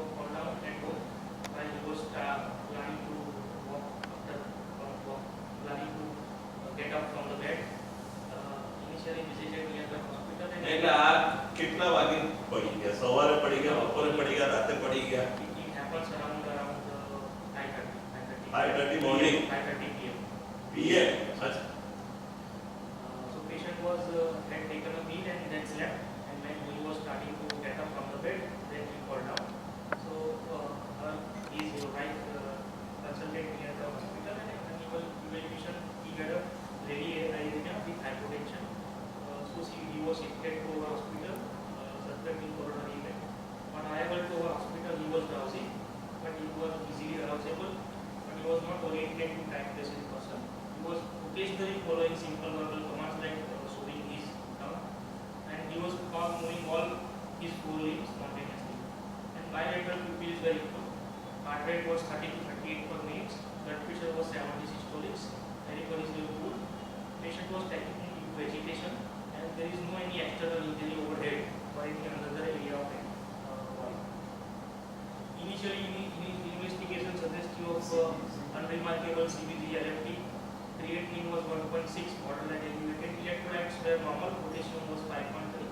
of fall down and go while he was planning to walk after planning to get up from the bed. Initially visited near the hospital and એટલે આ કેટલા વાગે પડી ગયા? સવારે પડી ગયા, બપોરે પડી ગયા, રાતે પડી ગયા? it happens around 5:30 morning, 5:30 p.m. PM. अच्छा. So patient was had taken a meal and then slept, and when he was starting to get up from the bed, then he fell down. So his wife consulted near the hospital and an evaluation he had a ready arrhythmia with hypotension. So he was shifted to our hospital, suspecting coronary event. On arrival to our hospital, he was drowsy, but he was easily arousable. He was not oriented to time patient person. He was occasionally following simple verbal commands like showing his tongue, and he was moving all his full limbs spontaneously. And bilateral pupils were improved. Heart rate was 30 to 38 per minute. Blood pressure was 70 systolics. Peripheral is good. Patient was taken into vegetation, and there is no any external injury overhead or any another area of body. Initially, investigation suggested of unremarkable CBG LFT. Creatinine was 1.6, borderline elevated. Electrolytes were normal. Potassium was 5.3.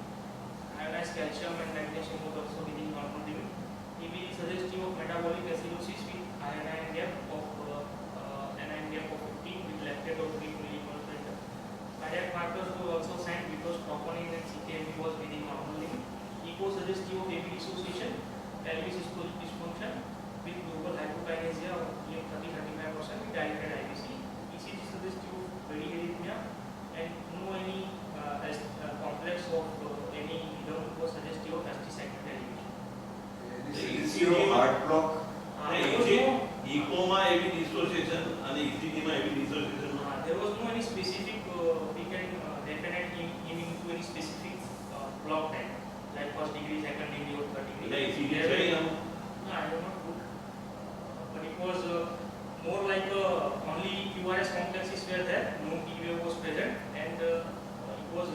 Ionized calcium and magnesium was also within normal limit. EBG suggestive of metabolic acidosis with anion gap of 15 with lactate of 3 millimolar per liter. Cardiac markers were also signed because troponin and CKMB was within normal limit. Echo suggestive of AV dissociation, pelvis systolic dysfunction with global hypokinesia of 30-35% with dilated IVC. ECG suggestive of bradyarrhythmia and no any complex of any rhythm was suggestive of ST segment elevation. ECG heart block. Echo માં એવી dissociation અને ECG માં એવી dissociation. There was no any specific we can definite him into any specific block time like first degree, second degree or third degree. એટલે ECG છે એમ? No, I don't know. But it was more like only QRS complexes were there, no T wave was present, and it was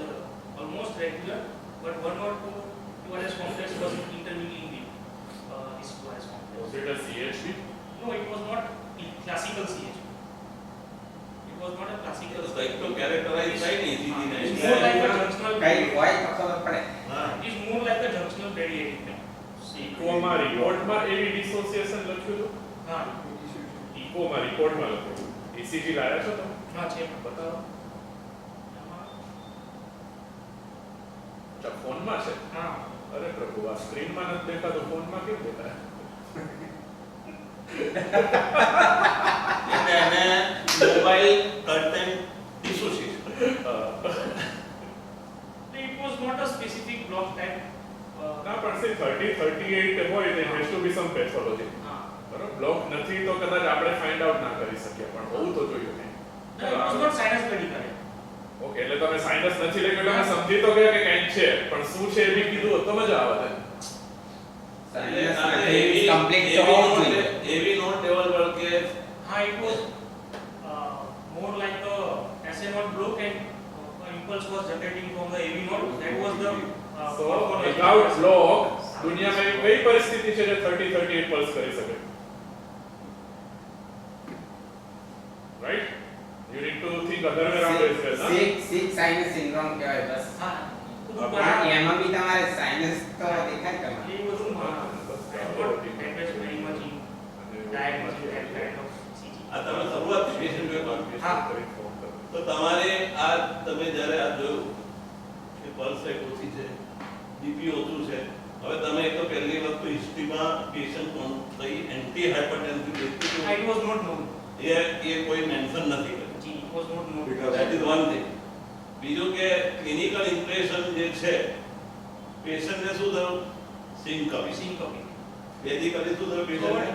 almost regular, but one or two QRS complex was intermingling with this QRS complex. Was it a CHP? No, it was not classical CHP. It was not a classical. કંઈક તો characterize થાય ને ECG ને. It's more like a junctional. કઈ હોય તો ખબર પડે. It is more like a junctional bradyarrhythmia. ઇકોમાં રિપોર્ટમાં એવી ડિસોસિએશન લખ્યું હતું? હા. ઇકોમાં રિપોર્ટમાં લખ્યું. ECG લાયા છો તમે? હા છે. બતાવો. અચ્છા ફોનમાં છે? હા. અરે પ્રભુ આ સ્ક્રીનમાં નથી દેખાતો ફોનમાં કેમ દેખાય? એને mobile curtain dissociation. It was not a specific block type. ના પણ સે 30-38 હોય there has to be some pathology. હા. બરોબર બ્લોક નથી તો કદાચ આપણે ફાઇન્ડ આઉટ ના કરી શકીએ પણ હોવું તો જોઈએ ને. No, it was not sinus brady. Okay એટલે તમે સાઇનસ નથી લખ્યું એટલે સમજી તો ગયા કે કંઈક છે પણ શું છે એ બી કીધું તો મજા આવે છે. કમ્પ્લીટ તો હોવું જોઈએ. એવી નોટ લેવલ પર કે It was more like a SA node block and impulse was generating from the AV node. That was the So without block દુનિયામાં એવી કઈ પરિસ્થિતિ છે જે 30-38 પલ્સ કરી શકે? Right? You need to think other way around as well. Six sinus syndrome કહેવાય બસ. એમાં બી તમારે સાઇનસ તો દેખાય તમારે. He was that was very much in diagnostic that kind of CG. આ તમે શરૂઆતથી પેશન્ટ હા. તો તમારે આ તમે જ્યારે આ જોયું કે પલ્સ રેટ ઓછી છે, બીપી ઓછું છે, હવે તમે એક તો પહેલી વસ્તુ હિસ્ટ્રીમાં પેશન્ટ કોણ કઈ એન્ટી હાઇપરટેન્સિવ વ્યક્તિ It was not known. એ કોઈ મેન્શન નથી કર્યું. It was not known. That is one thing. બીજું કે ક્લિનિકલ ઇમ્પ્રેશન જે છે પેશન્ટને શું થયું? સિન્કપી. Syncope. બેઝિકલી શું થયું પેશન્ટને?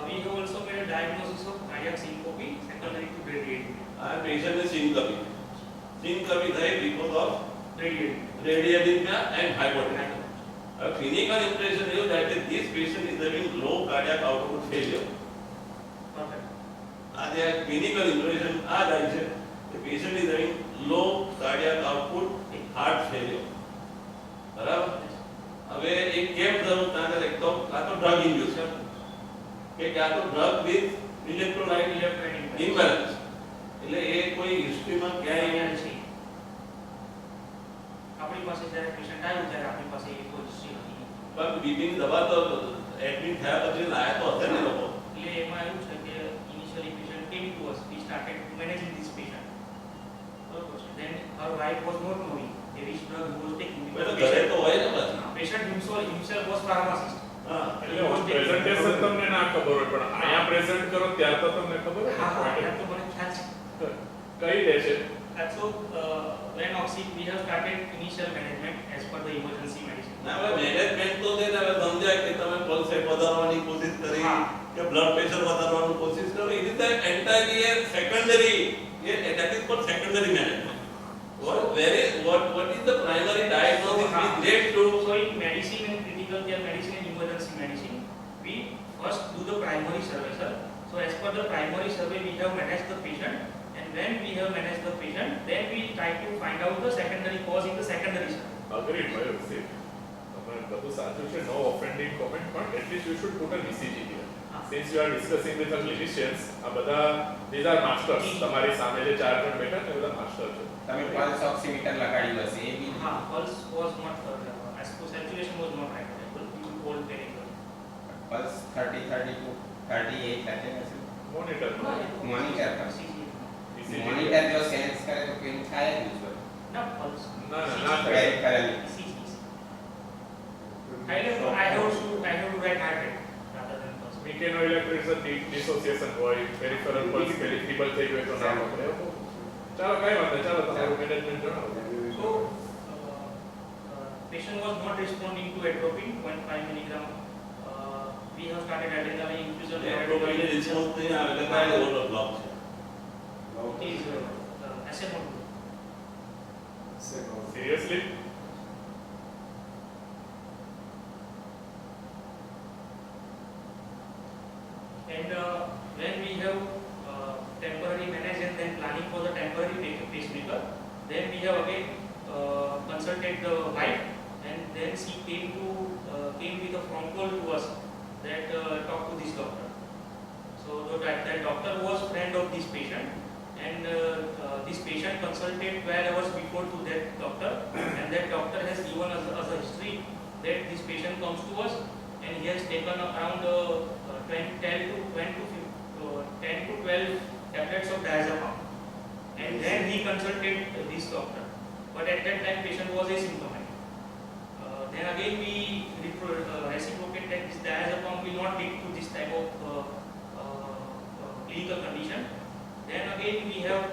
We have also made a diagnosis of cardiac syncope secondary to bradyarrhythmia. આ પેશન્ટને સિન્કપી થઈ because of Bradyarrhythmia. bradyarrhythmia and hypotension. A clinical impression is that this patient is having low cardiac output failure. Perfect. The clinical impression the patient is having low cardiac output, heart failure. બરાબર? હવે એક કેમ થયું? કારણ કે એક તો drug induced કે ક્યાં તો drug with electrolyte imbalance એટલે એ કોઈ હિસ્ટ્રીમાં ક્યાંય છે આપણી પાસે જ્યારે પેશન્ટ આવ્યું ત્યારે આપણી પાસે એ કોઈ હિસ્ટ્રી નથી પણ બીપી ની દવા તો એડમિટ થયા પછી લાયા તો હશે ને લોકો એટલે એમાં એવું છે કે initially patient came to us we started managing this patient બરોબર છે then her wife was not knowing કે which drug he was taking ઘરે તો હોય ને પછી પેશન્ટ હિમસેલ્ફ વોઝ ફાર્માસિસ્ટ હા એટલે પ્રેઝન્ટેશન તમને ના ખબર હોય પણ અહીંયા પ્રેઝન્ટ કરો ત્યારે તો તમને ખબર હા હોય હા તો મને ખ્યાલ છે કઈ દે છે so when we have started initial management as per the emergency medicine ના હવે મેનેજમેન્ટ તો દે ને હવે સમજાય કે તમે પલ્સ રેટ વધારવાની કોશિશ કરી કે બ્લડ પ્રેશર વધારવાની કોશિશ કરી it is the entirely secondary that is for secondary management what is the primary diagnosis which leads to so in medicine and critical care medicine and emergency medicine we first do the primary survey sir so as per the primary survey we have managed the patient and when we have managed the patient then we try to find out the secondary cause in the secondary survey agreed ભાઈ see તમે બધું સાચું છે નો ઓફેન્ડિંગ comment પણ at least you should put an ECG here since you are discussing with the clinicians આ બધા these are masters તમારી સામે જે ચાર જણ બેઠા ને બધા માસ્ટર છે તમે પલ્સ ઓક્સિમીટર લગાડ્યું હશે એ બી ha pulse was not as to saturation was not regular you hold very well pulse 30 32 38 લાગે હશે મોનિટર મોનિટર પર ECG મોનિટર જો સેન્સ કરે તો કેમ થાય જ નહીં no pulse ના ના ના કરે કરેલી ECG I have to write heart rate rather than pulse mechanoelectric dissociation હોય પેરિફેરલ પલ્સ પેરિફિબલ થઈ ગયો તો ના પકડે ચાલો કઈ વાત નહીં ચાલો તમારું મેનેજમેન્ટ જણાવો so patient was not responding to atropine 0.5 milligram we have started adrenaline infusion એટ્રોપિન response નહીં આવે એટલે કાંઈ ઓવર બ્લોક છે is SMO2 seriously and when we have temporary managed and then planning for the temporary pacemaker then we have again consulted the wife and then she came with a phone call to us that talk to this doctor so that doctor was friend of this patient and this patient consulted 12 hours before to that doctor and that doctor has given us a history that this patient comes to us and he has taken around 10 to 12 tablets of diazepam and then he consulted this doctor but at that time patient was asymptomatic then again we reciprocate that this diazepam will not lead to this type of clinical condition then again we have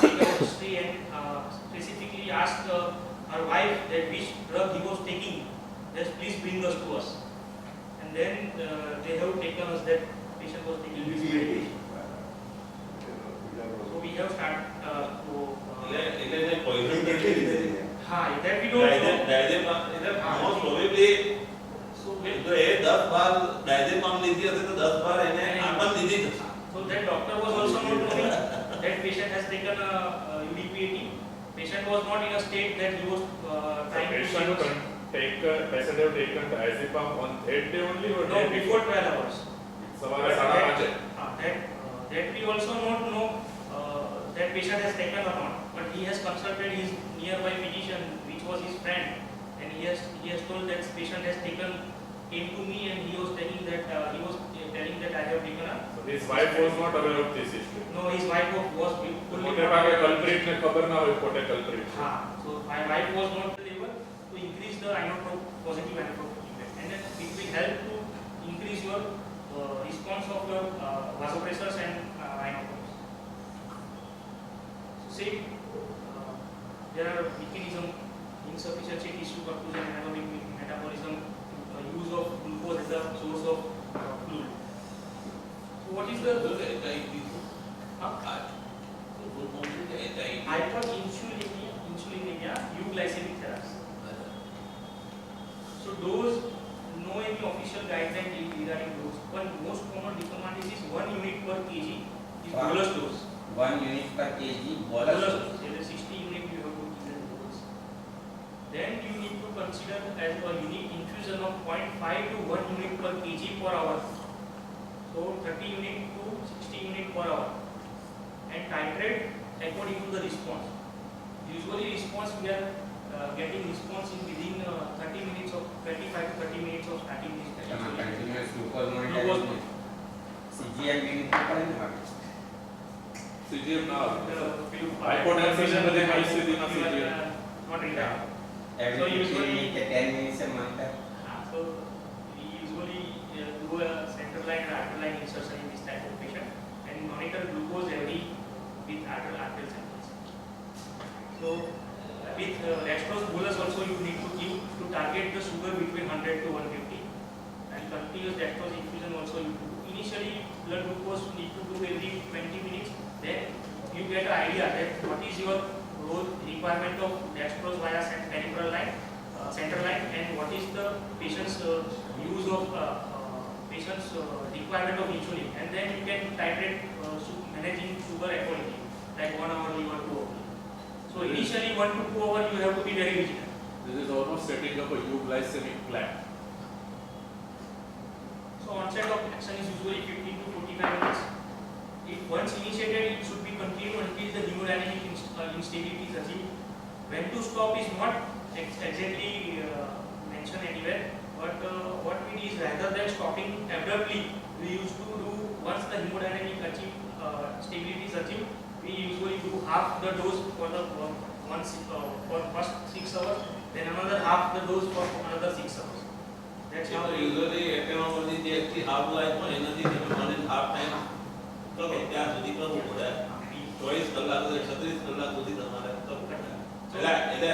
taken a history and specifically asked her wife that which drug he was taking just please bring us to us and then they have taken us that patient was taking this medication so we have started to એટલે એને poison કેટલી રીતે ha that we don't know ડાયઝેપામ એટલે most probably so જો એ 10 બાર ડાયઝેપામ લીધી હશે તો 10 બાર એને આપણ લીધી જ હશે so that doctor was also not knowing that patient has taken UDP-80 patient was not in a state that he was trying to patient have taken diazepam on that day only or no before 12 hours સવારે 5:30 that we also not know that patient has taken or not but he has consulted his nearby physician which was his friend and he has told that patient has came to me and he was telling that he was telling that I have taken a so his wife was not aware of this issue no his wife was fully મોટે ભાગે culprit ને ખબર ના હોય કોટે culprit ha so my wife was not able to increase the positive inotropic effect and then it will help to increase your response of your vasopressors and inotropics so say there are mechanism insufficiency tissue perfusion anabolic metabolism use of glucose as a source of fluid so what is the hyperinsulinemia euglycemic therapy so dose no any official guideline regarding dose but most common recommended is 1 unit per kg is bolus dose 1 unit per kg bolus dose so 60 unit you have to give the dose then you need to consider as a unique infusion of 0.5 to 1 unit per kg per hour. So 30 unit to 60 unit per hour, and titrate according to the response. Usually response we are getting response in within 30 minutes of 25 to 30 minutes of starting this test. તમારે continuous glucose Glucose monitoring સીજીએમ બી પડે ને માટે CGM now. Hypotension Hypotension with the high CGM. not required. Every So usually- 15 કે 10 minutes A Mantar So we usually do a central line or arterial line insertion in this type of patient and monitor glucose every with arterial samples. So with dextrose bolus also you need to give to target the sugar between 100 to 150, and continuous dextrose infusion also you do. Initially blood glucose need to do every 20 minutes, then you get an idea that what is your role requirement of dextrose via peripheral line, central line, and what is the patient's use of patient's requirement of insulin, and then you can titrate managing sugar accordingly, like 1 hour or 2 hours. So initially 1 to 2 hours you have to be very vigilant. This is almost setting up a euglycemic plan. So onset of action is usually 15 to 45 minutes. If once initiated, it should be continued until the hemodynamic instability is achieved. When to stop is not exactly mentioned anywhere, but what we do is rather than stopping abruptly, we used to do once the hemodynamic stability is achieved, we usually do half the dose for the for first 6 hours, then another half the dose for another 6 hours. That's how we usually એકેનોમાંથી જે એકથી half life હોય એનાથી તમે 1.5 time કરો ત્યાં સુધી કરવું પડે 24 કલાક કે 36 કલાક સુધી તમારે કરવું પડે એટલે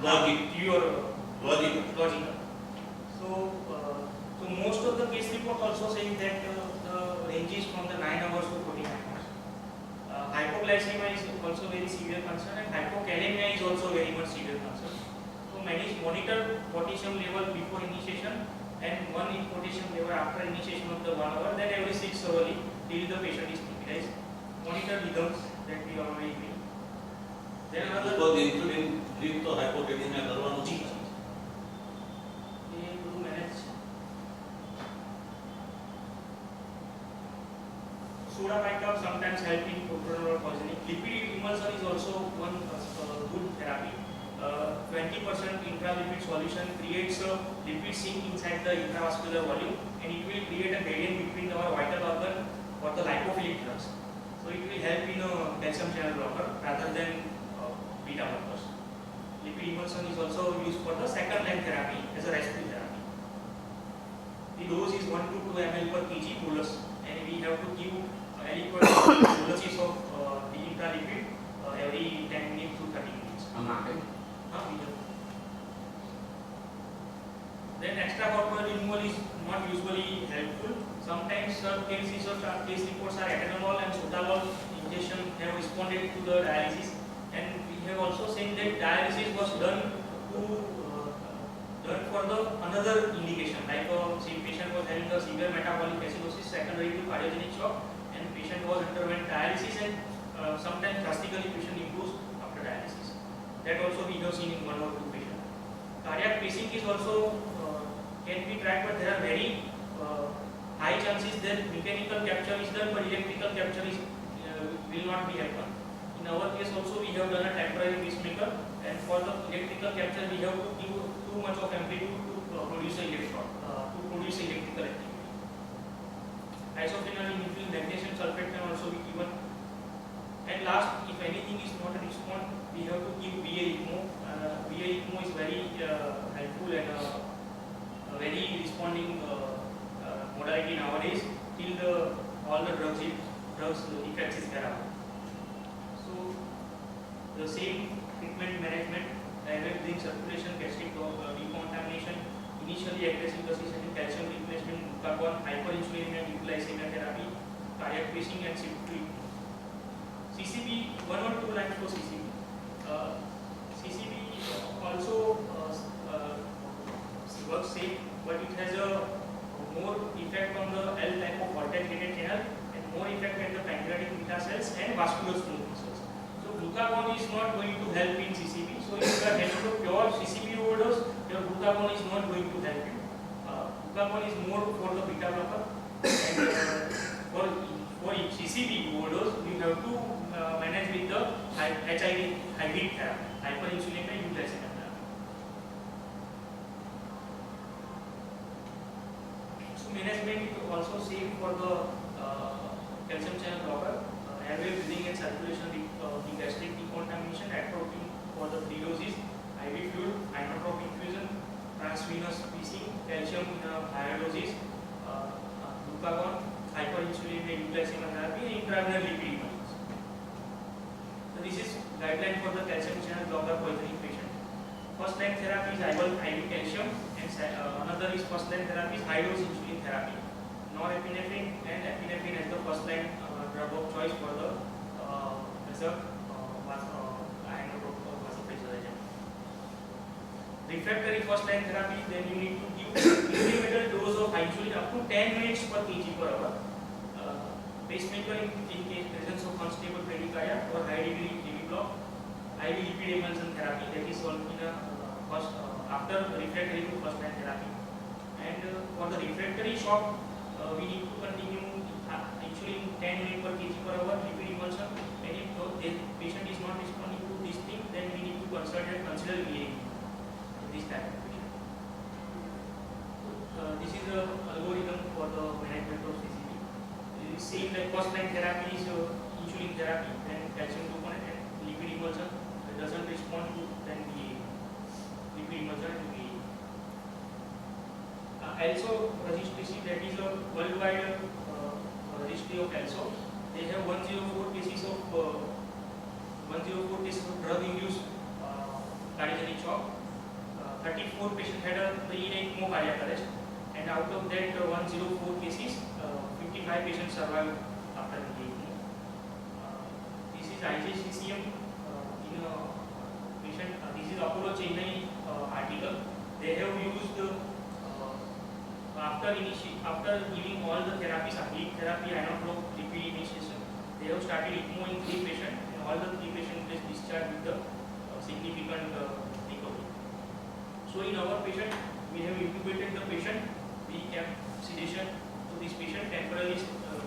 logic your logic logical. So, so most of the case report also saying that the range is from the 9 hours to 49 hours. Hypoglycemia is also very severe concern, and hypokalemia is also very much severe concern. So many monitor potassium level before initiation and one in potassium level after initiation of the 1 hour. Then every 6 hours till the patient is stabilized. Monitor rhythms that we already do. Then another because insulin drip તો hypokalemia કરવાનું છે. we do manage. Soda bicarbonate sometimes help in protoneal poisoning. Lipid emulsion is also one good therapy. 20% intravitreal solution creates a lipid sink inside the intravascular volume, and it will create a gradient between our vital organ or the lipophilic drugs. So it will help in a calcium channel blocker rather than beta blockers. Lipid emulsion is also used for the second line therapy as a rescue therapy. The dose is 1 to 2 ml per kg bolus, and we have to give adequate boluses of the intralipid every 10 minutes to 30 minutes. We do. Then extracorporeal removal is not usually helpful. Sometimes some cases of case reports are atenolol and sotalol injection have responded to the dialysis, and we have also seen that dialysis was done to done for the another indication, like say patient was having a severe metabolic acidosis secondary to cardiogenic shock, and patient was underwent dialysis, and sometimes drastically patient improves after dialysis. That also we have seen in 1 or 2 patients. Cardiac pacing is also can be tracked, but there are very high chances that mechanical capture is done, but electrical capture is will not be happen. In our case also we have done a temporary pacemaker, and for the electrical capture we have to give too much of amplitude to produce a electron to produce electrical activity. Isophenol in methyl magnesium sulfate can also be given. And last, if anything is not a response, we have to give VA ECMO. VA ECMO is very helpful and a very responding modality nowadays till all the drugs effects is there. So the same treatment management, everything circulation, gastric decontamination, initially aggressive resuscitation, calcium replacement, glucagon, hyperinsulinemia, euglycemia therapy, cardiac pacing, and symptom. CCB, 1 or 2 lines for CCB. CCB also works same, but it has a more effect on the L type of voltage-gated channel and more effect at the pancreatic beta cells and vascular smooth muscles. So glucagon is not going to help in CCB. So if you are having a pure CCB overdose, your glucagon is not going to help you. glucagon is more for the beta blocker, and for CCP overdose, we have to manage with the HIV hybrid therapy, hyperinsulinemia euglycemia therapy. So management also same for the calcium channel blocker, airway breathing and circulation, the gastric decontamination, atropine for the 3 doses, IV fluid, inotrope infusion, transvenous PC, calcium in higher doses, glucagon, hyperinsulinemia euglycemia therapy, and intravenous lipid emergency. So this is guideline for the calcium channel blocker poisoning patient. First line therapy is IV calcium, and another is first line therapy is high dose insulin therapy. Norepinephrine and epinephrine as the first line drug of choice for the vasopressor agent. Refractory first line therapy, then you need to give incremental dose of insulin up to 10 minutes per kg per hour. Pacemaker in case presence of unstable bradycardia or high degree TV block. IV lipid emulsion therapy, that is all in a first after refractory to first line therapy. And for the refractory shock, we need to continue insulin 10 minutes per kg per hour, lipid emulsion. And if the patient is not responding to this thing, then we need to consider VA in this type of patient. This is the algorithm for the management of CCP. It is same like first line therapy is insulin therapy, then calcium gluconate and lipid emulsion. It doesn't respond to then VA, lipid emulsion and VA. Also registry, that is a worldwide registry of also. They have 104 cases of drug-induced cardiogenic shock. 34 patients had a pre-ECMO cardiac arrest, and out of that 104 cases, 55 patients survived after the ECMO. This is IJCCM in a patient. This is Apollo Chennai article. They have used after giving all the therapies, heat therapy, inotrope, lipid initiation, they have started ECMO in 3 patients, and all the 3 patients were discharged with the significant recovery. So in our patient, we have intubated the patient, we kept sedation to this patient, temporarily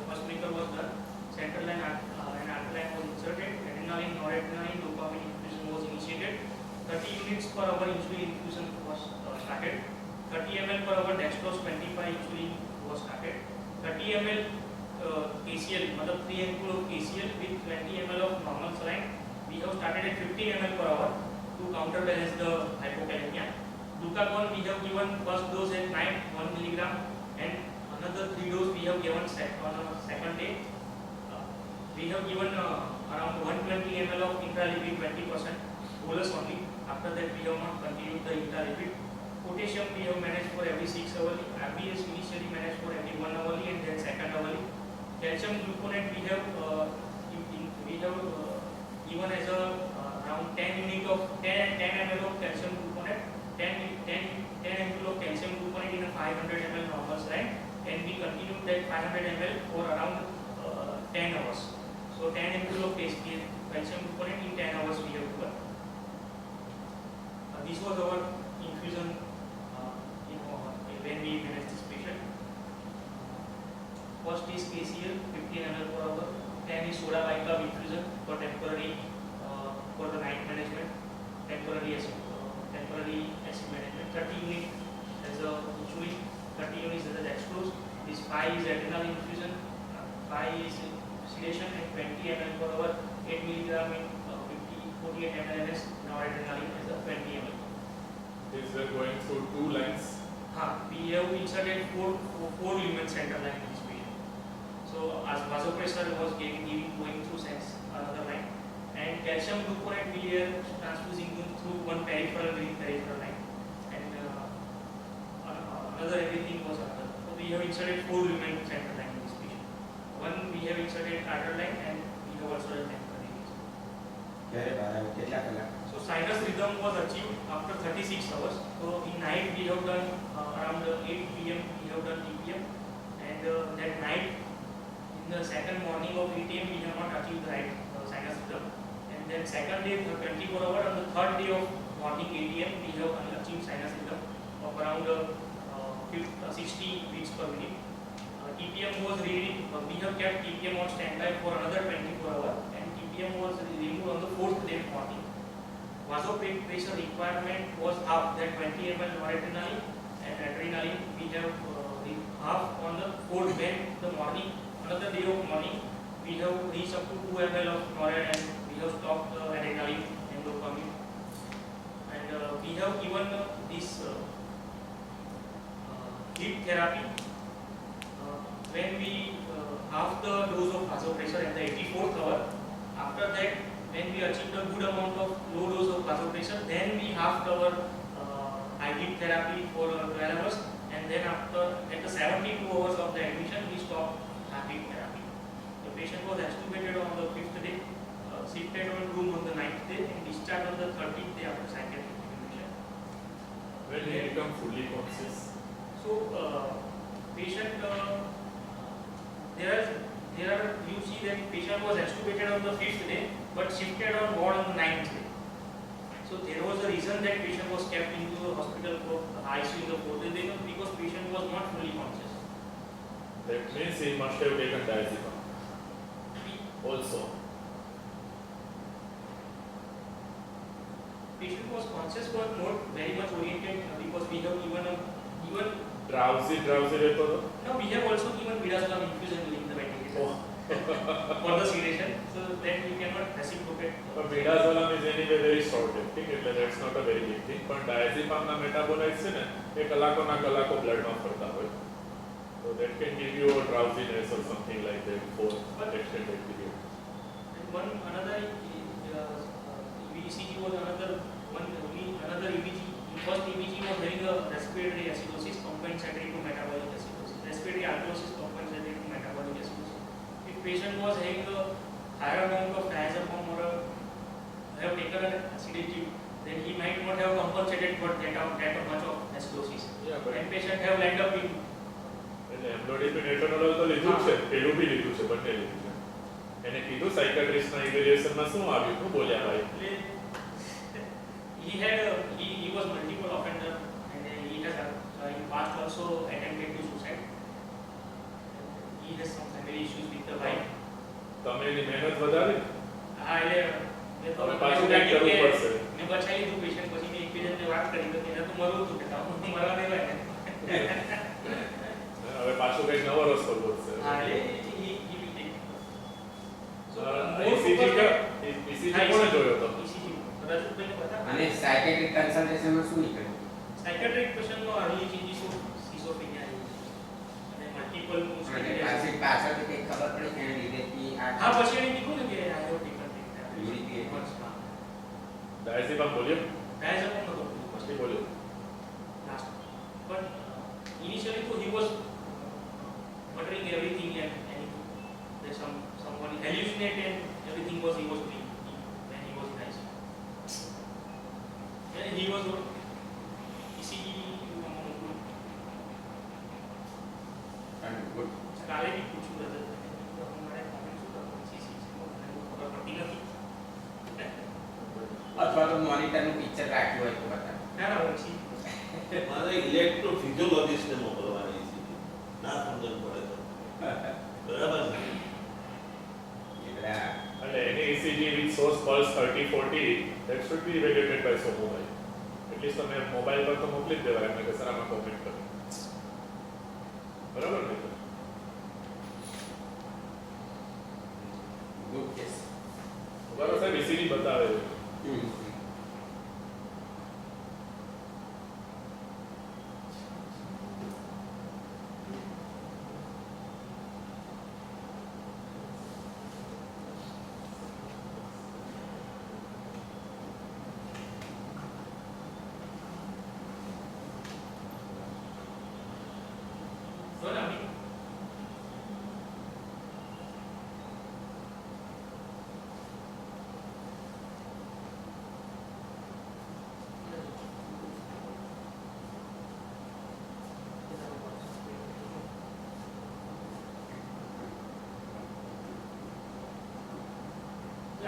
first breaker was done, central line and alkaline was inserted, adrenaline, noradrenaline, dopamine infusion was initiated, 30 units per hour insulin infusion was started. 30 ml per hour dextrose 25 insulin was started. 30 ml KCl, मतलब 3 ampule of KCl with 20 ml of normal saline. We have started at 50 ml per hour to counterbalance the hypokalemia. Glucagon we have given first dose at night 1 milligram, and another 3 dose we have given on a second day. We have given around 120 ml of intralipid 20% bolus only. After that we have not continued the intralipid. Potassium we have managed for every 6 hourly, RBS initially managed for every 1 hourly and then second hourly. Calcium gluconate we have given as a around 10 unit of 10 ml of calcium gluconate, 10 ml of calcium gluconate in a 500 ml normal saline, and we continued that 500 ml for around 10 hours. So 10 ml of calcium gluconate in 10 hours we have given. This was our infusion when we manage this patient. First is KCl 15 ml per hour, then is soda bicarb infusion for temporary for the night management, temporary acid management. 30 units as a insulin, 30 units as a dextrose. This 5 is adrenal infusion, 5 is sedation, and 20 ml per hour, 8 milligram in 48 ml noradrenaline as a 20 ml. Is going through 2 lines? We have inserted four lumen central line in this patient. So as vasopressor was going through another line, and calcium gluconate we are transfusing through one peripheral line, and another everything was other. So we have inserted 4 lumen central line in this patient. One we have inserted arterial line, and we have also a temporary. So sinus rhythm was achieved after 36 hours. So in night we have done around 8 p.m. we have done TPM, and that night in the second morning of 8 a.m. we have not achieved the right sinus rhythm, and then second day 24 hours, on the third day of morning 8 a.m. we have achieved sinus rhythm of around 60 beats per minute. TPM was really, we have kept TPM on standby for another 24 hours, and TPM was removed on the 4th day morning. Vasopressor requirement was half, that 20 ml noradrenaline and adrenaline we have half on the 4th day the morning. Another day of morning we have reached up to 2 ml of norad and we have stopped adrenaline and dopamine. And we have given this heat therapy when we half the dose of vasopressor at the 84th hour. After that, when we achieved a good amount of low dose of vasopressor, then we halved our high heat therapy for 12 hours, and then after at the 72 hours of the admission, we stopped high heat therapy. The patient was extubated on the 5th day, shifted on room on the 9th day, and discharged on the 13th day after psychiatric evaluation. When he become fully conscious? So, patient, there are, you see that patient was extubated on the 5th day, but shifted on ward on the 9th day. So there was a reason that patient was kept into the hospital for ICU in the 4th day because patient was not fully conscious. That means he must have taken diazepam also. Patient was conscious but not very much oriented because we have even Drowsy रहता था? no, we have also given midazolam infusion during the ventilator for the sedation, so that you cannot reciprocate. But midazolam is anyway very short acting, એટલે that's not a very big thing. પણ diazepam ના metabolites છે ને એ કલાકોના કલાકો blood માં ફરતા હોય. So that can give you a drowsiness or something like that for an extended period. And another ECG was another EBG. First EBG was having a respiratory acidosis compensatory to metabolic acidosis. Respiratory alkalosis compensatory to metabolic acidosis. If patient was having a higher amount of diazepam or have taken an acidity, then he might not have compensated for that much of acidosis. Yeah, but and patient have landed up in એમ્લોડિપિન એટોનોલ તો લીધું છે, પેલું બી લીધું છે, બંને લીધું છે. એને કીધું સાયકાટ્રિસ્ટના ઇવેલ્યુએશનમાં શું આવ્યું, શું બોલ્યા ભાઈ? he was multiple offender and he has in past also attempted to suicide. He has some family issues with the wife. તમે એની મહેનત વધારી? હા એટલે હવે પાછું કંઈક કરવું પડશે. મેં બચાવી લીધું પેશન્ટ, પછી મેં એકબીજાને વાત કરી તો એને તો મરવું હતું કે હું મરવા દેવાય ને. હવે પાછું કંઈક નવો રસ્તો ગોતશે. હા એટલે he will take. ECG કોણે જોયો હતો? ECG રજતભાઈને પતા. અને સાયકેટ્રિક કન્સલ્ટેશનમાં શું નીકળ્યું? સાયકાટ્રિક પેશન્ટનો અર્લી ચેન્જીસ સ્કિઝોફ્રેનિયા અને મલ્ટિપલ અને પાછળથી કંઈક ખબર પડી કે એને લીધેથી આ હા પછી એને કીધું ને કે આઈ હેવ ટેકન ડાયઝેપામ બોલ્યો? diazepam નતો મસ્તી બોલ્યો? last but initially so he was muttering everything and anything. There's someone hallucinate and everything was he was doing when he was in ICU. And he was ECG good. કાલે બી પૂછ્યું રજત મારે comment શું કરવું ECG ખબર પડતી નથી. અથવા તો મોનિટરનું પિક્ચર રાખ્યું હોય તો બતા. ના ના પછી મારે ઇલેક્ટ્રોફિઝિયોલોજિસ્ટને મોકલવાની છે, ના સમજણ પડે તો બરાબર છે. એટલે અને એની ECG with source pulse 30-40 that should be evaluated by some mobile. At least તમે મોબાઈલ પર તો મોકલી જ દેવાય એમને કે સર આમાં કોમેન્ટ કરો. બરાબર ને? Good case. બરાબર સાહેબ ECG બતાવે છે.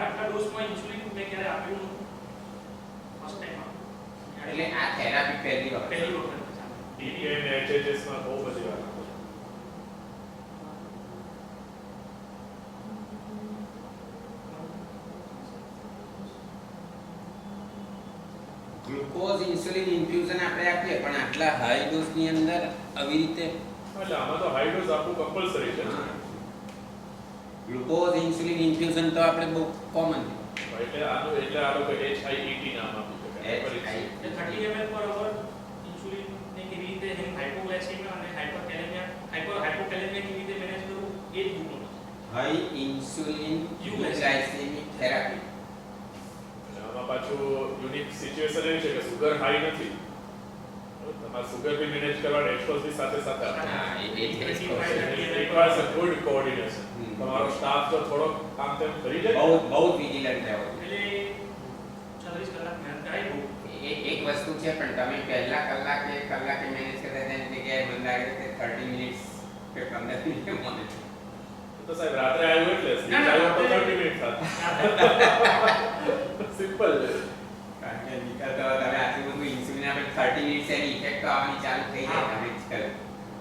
આટલા ડોઝમાં ઇન્સ્યુલિન મેં ક્યારે આપ્યું નહોતું ફર્સ્ટ ટાઈમ એટલે આ થેરાપી પહેલી વખત પહેલી વખત ટીપીએ ને એચએચએસ માં બહુ બધી વાર લાગે. ગ્લુકોઝ ઇન્સ્યુલિન ઇન્ફ્યુઝન આપણે આપીએ પણ આટલા હાઈ ડોઝ ની અંદર આવી રીતે એટલે આમાં તો હાઈ ડોઝ આપવું કમ્પલસરી છે. ગ્લુકોઝ ઇન્સ્યુલિન ઇન્ફ્યુઝન તો આપણે બહુ કોમન એટલે આનું એટલે આ લોકો HIET નામ આપ્યું છે. છે. 30 ml પર અવર ઇન્સ્યુલિન ને કેવી રીતે એમ હાઇપોગ્લાયસેમિયા અને હાઇપોકેલેમિયા કેવી રીતે મેનેજ કરવું એ જ ગુણ હાઈ ઇન્સ્યુલિન ગ્લાયસેમિક થેરાપી. આમાં પાછું યુનિક સિચ્યુએશન એ છે કે સુગર હાઈ નથી. તમારે સુગર બી મેનેજ કરવા ડેક્સ્ટ્રોઝ બી સાથે સાથે રિક્વાયર્સ અ ગુડ કોઓર્ડિનેશન. તમારો સ્ટાફ જો થોડો કામ તેમ કરી જાય બહુ વિજિલન્ટ રહેવો. એટલે 36 કલાક મહેનત કરાય બહુ. એક વસ્તુ છે પણ તમે પહેલા કલાકે મેનેજ કરતા તેની જગ્યાએ મને લાગે છે 30 મિનિટ્સ કે 15 મિનિટ મને તો સાહેબ રાત્રે આવ્યો એટલે સ્લીપ આવ્યો તો 30 મિનિટ થાય. સિમ્પલ છે. કારણ કે નીકળતા તમે આટલું બધું ઇન્સ્યુલિન આપણે 30 મિનિટ્સ એની ઇફેક્ટ આવવાની ચાલુ થઈ જાય તમે જ કરો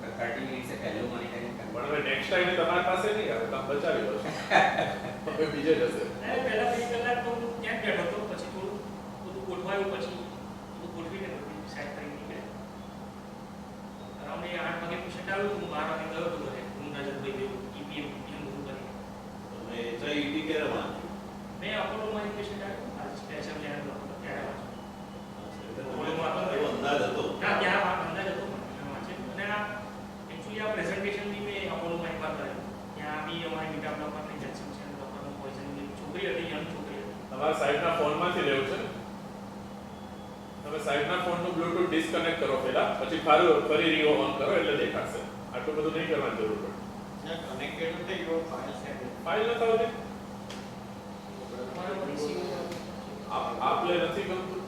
તો 30 મિનિટ્સ પહેલું મોનિટરિંગ કરવું. પણ હવે નેક્સ્ટ ટાઈમ તમારી પાસે નહીં આવે તમે બચાવી લો છો. હવે બીજે જશે. પહેલા 2 કલાક તો હું ત્યાં જ બેઠો હતો પછી થોડું બધું ગોઠવાયું પછી બધું ગોઠવીને બધું સાઈડ કરી નીકળ્યા. અરાઉન્ડ 8 વાગે પેશન્ટ આવ્યું હું 12 વાગે ગયો હતો ઘરે. હું નજર ભાઈ ગયો EPM બધું કરી. તમે HIET ક્યારે વાંચ્યું? મેં અપોલોમાં એક પેશન્ટ આવ્યું આ સ્પેશિયલ ચેનલ હતો ત્યારે વાંચ્યું. એવો અંદાજ હતો. ના ત્યાં અંદાજ હતો પણ વાંચ્યું અને આ એકચ્યુઅલી આ પ્રેઝન્ટેશન બી મેં અપોલોમાં એકવાર કર્યું. ત્યાં બી અમારી બીટા બ્લોકરની જેક્શન છે ડોક્ટરનું પોઈઝનિંગ છોકરી હતી યંગ છોકરી હતી. તમારા સાઈડના ફોનમાંથી લેવું છે. તમે સાઈડના ફોનનું બ્લૂટૂથ ડિસ્કનેક્ટ કરો પહેલા પછી ફરી રીઓ ઓન કરો એટલે દેખાશે. આટલું બધું નહીં કરવાની જરૂર પડે. કનેક્ટેડ થઈ ગયો ફાઇલ ન થાવ દે. તમારો રિસીવ આપલે નથી ગમતું.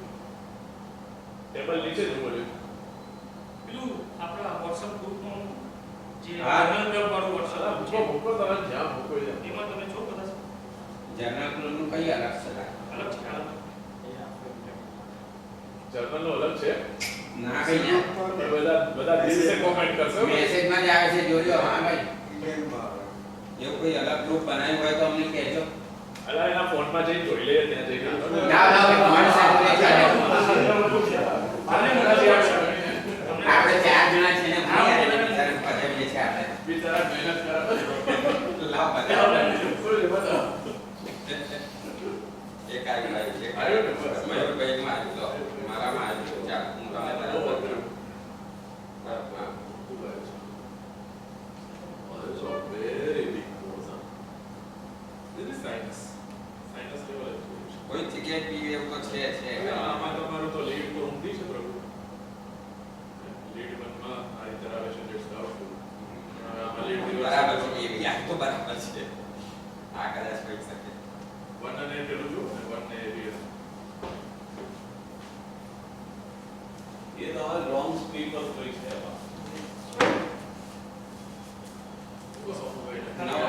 ટેબલ નીચે જ બોલ્યું. પેલું આપણા WhatsApp ગ્રુપમાં જે હા. જર્નલ ક્લબ વાળું WhatsApp મૂકો મૂકો તમે જ્યાં મૂકો ત્યાં. એમાં તમે છો કદાચ જર્નલ ક્લબનું કઈ અલગ છે અલગ છે અલગ. જર્નલનો અલગ છે. ના કઈ ના એ બધા દિવસે કોમેન્ટ કરશે. મેસેજમાં જ આવે છે જોજો હા ભાઈ ઈમેલમાં એવું કોઈ અલગ ગ્રુપ બનાવ્યું હોય તો અમને કહેજો. અલા એના ફોનમાં જઈને જોઈ લઈએ ત્યાં જઈને. ના ના ભાઈ કોણ સાથે આપણે 4 જણા છે ને ભાઈ યાર બિચારા પજાવીએ છે આપણે બિચારા મહેનત કરે. લાવ બતાવો બતાવો. એક આવ્યું છે મયુરભાઈ નું આવ્યું તો મારામાં આવ્યું ચાલ હું તમને બરાબર કરું. Very big course. This is science. Science level education. કોઈ જગ્યાએ પી એવું તો છે આમાં તમારું તો લીડ તો ઊંધી છે પ્રભુ. લીડ વનમાં આ રીતે રિઝર્વેશન જેટ્સ આવતું. આમાં લીડ બરાબર છે એ યાદ તો બરાબર છે આ કદાચ કહી શકે વન અને પેલું જો અને વન ને રિયલ. એ તમારે લોંગ સ્પીકર કોઈ છે એમાં. નવો